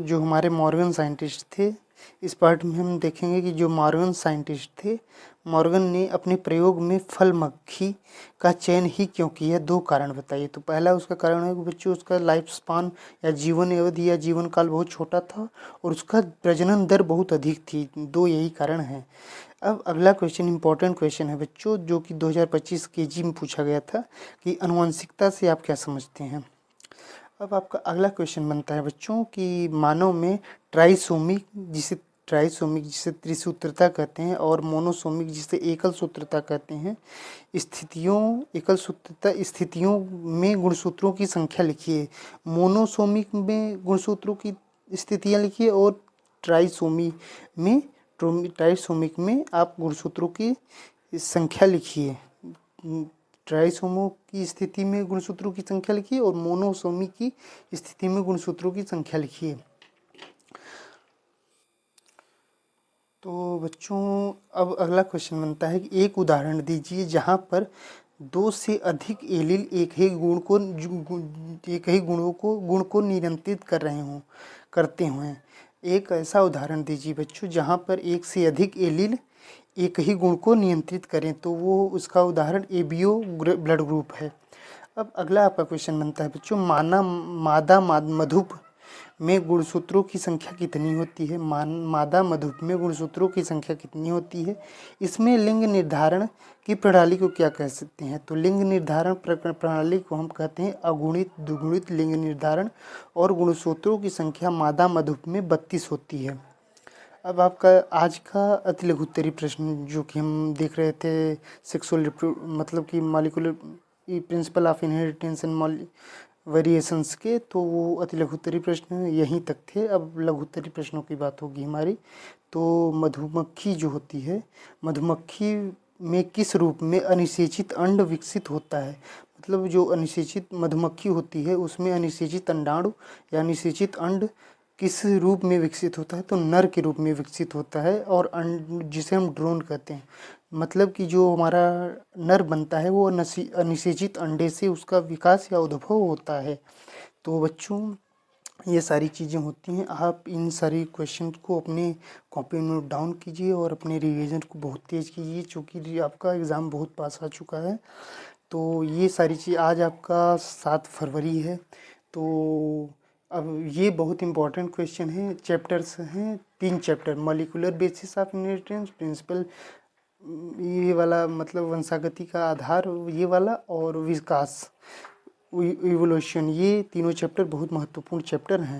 जो हमारे Morgan scientist थे, इस पार्ट में हम देखेंगे कि जो मॉर्गन साइंटिस्ट थे, मॉर्गन ने अपने प्रयोग में फल मक्खी का चयन ही क्यों किया? 2 कारण बताइए। तो पहला उसका कारण है कि बच्चों उसका लाइफ स्पान या जीवन अवधि या जीवन काल बहुत छोटा था और उसका प्रजनन दर बहुत अधिक थी। 2 यही कारण हैं। अब अगला क्वेश्चन इंपॉर्टेंट क्वेश्चन है बच्चों, जो कि 2025 केजी में पूछा गया था कि आनुवंशिकता से आप क्या समझते हैं। अब आपका अगला क्वेश्चन बनता है बच्चों कि मानव में ट्राइसोमिक जिसे त्रिसूत्रता कहते हैं और मोनोसोमिक जिसे एकल सूत्रता कहते हैं, एकल सूत्रता स्थितियों में गुणसूत्रों की संख्या लिखिए। मोनोसोमिक में गुणसूत्रों की स्थितियां लिखिए और ट्राइसोमिक में आप गुणसूत्रों की संख्या लिखिए। ट्राइसोमो की स्थिति में गुणसूत्रों की संख्या लिखिए और मोनोसोमी की स्थिति में गुणसूत्रों की संख्या लिखिए। तो बच्चों अब अगला क्वेश्चन बनता है कि एक उदाहरण दीजिए जहाँ पर 2 से अधिक एलील एक ही गुण को नियंत्रित करते हुए। एक ऐसा उदाहरण दीजिए बच्चों जहाँ पर 1 से अधिक एलील एक ही गुण को नियंत्रित करें, तो वो उसका उदाहरण एबीओ ब्लड ग्रुप है। अब अगला आपका क्वेश्चन बनता है बच्चों, मादा मधुप में गुणसूत्रों की संख्या कितनी होती है? मादा मधुप में गुणसूत्रों की संख्या कितनी होती है? इसमें लिंग निर्धारण की प्रणाली को क्या कह सकते हैं? तो लिंग निर्धारण प्रणाली को हम कहते हैं अगुणित द्विगुणित लिंग निर्धारण और गुणसूत्रों की संख्या मादा मधुप में 32 होती है। अब आपका आज का अति लघुत्तरी प्रश्न जो कि हम देख रहे थे सेक्सुअल मतलब कि molecular principle of inheritance and variations के, तो वो अति लघुत्तरी प्रश्न यहीं तक थे। अब लघुत्तरी प्रश्नों की बात होगी हमारी। तो मधुमक्खी जो होती है, मधुमक्खी में किस रूप में अनिषेचित अंड विकसित होता है? मतलब जो अनिषेचित मधुमक्खी होती है उसमें अनिषेचित अंडाणु या अनिषेचित अंड किस रूप में विकसित होता है? तो नर के रूप में विकसित होता है और जिसे हम ड्रोन कहते हैं। मतलब कि जो हमारा नर बनता है वो अनिषेचित अंडे से उसका विकास या उद्भव होता है। तो बच्चों ये सारी चीज़ें होती हैं। आप इन सारी क्वेश्चन को अपने कॉपी में नोट डाउन कीजिए और अपने रिवीजन को बहुत तेज़ कीजिए, क्योंकि आपका एग्ज़ाम बहुत पास आ चुका है। तो ये सारी चीज़, आज आपका 7 फरवरी है। तो अब ये बहुत इंपॉर्टेंट क्वेश्चन है। चैप्टर्स हैं 3 chapter, molecular basis of inheritance, principle ये वाला मतलब वंशागति का आधार ये वाला, और विकास इवोल्यूशन, ये तीनों चैप्टर बहुत महत्वपूर्ण चैप्टर हैं।